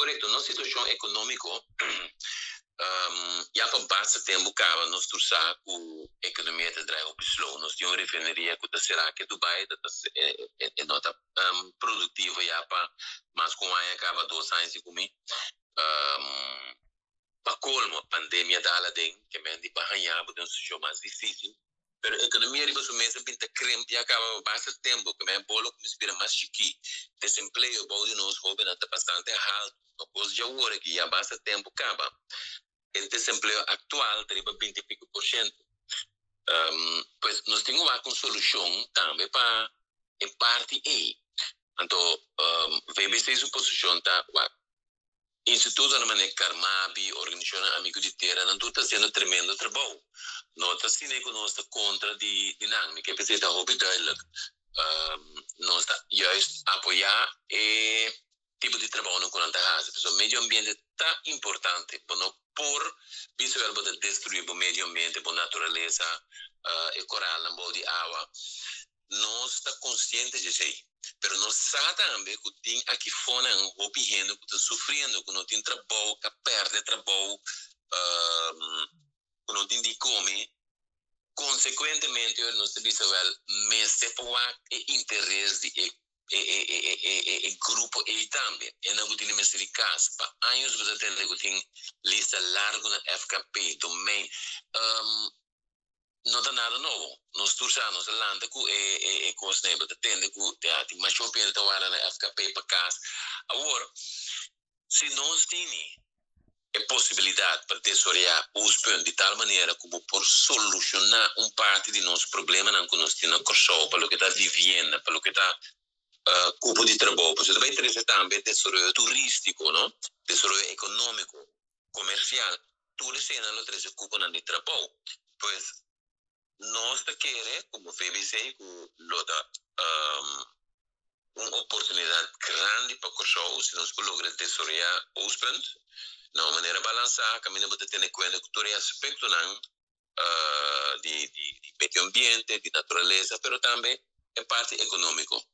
correto, na situação econômica, já para basta tempo acaba nós torçar com a economia de drive up slow, nós temos uma refineria que será que Dubai é nota produtiva já para, mas com a acaba 2 anos e comigo, para colmo, a pandemia da Aladdin, que me andi para ganhar, porque é uma situação mais difícil. Pero a economia riba sumesa pinta creme e acaba bastante tempo, que me bolo que me inspira mais chiqui. Desempleo, bom de nós, jovem, está bastante alto. Não posso já agora que já bastante tempo acaba. O desempleo atual riba 20 e pico por cento. Pois nós temos uma solução também para em parte E. Então, VBC é uma posição tá, Instituto de Maneira Carmabi, Organização Amigo de Terra, não está sendo tremendo trabalho. Nós estamos conosco contra de dinâmica, que é hobby dialogue. Nós está juist apoiar e tipo de trabalho com a casa. O meio ambiente é tão importante para não por visual para destruir o meio ambiente, a natureza, e coral, na boa de água. Nós está consciente disso aí. Pero não sabe também que tem aqui fora um hobby que está sofrendo, que não tem trabalho, que perde trabalho, que não tem de comer. Consequentemente, eu não sei se mas separar o interesse de grupo e também. E não tem mais de casa. Há anos você tem lista larga na FKP, domain. Não dá nada novo. Nós torçamos a landa com e coisa neba, tende com teatro, mas eu penso que agora na FKP para casa. Agora, se nós temos a possibilidade para tesorear os pontos de tal maneira como por solucionar parte de nossos problemas, não que nós temos corso, para o que está vivendo, para o que está cubo de trabalho, porque também interessa também tesouro turístico, não? Tesouro econômico, comercial, tudo isso não interessa cubo de trabalho, pois nós queremos, como VBC, com uma oportunidade grande para o se nós logramos tesourear os pontos, de uma maneira balançada, caminho para ter em conta que todo aspecto de meio ambiente, de natureza, mas também é parte econômico.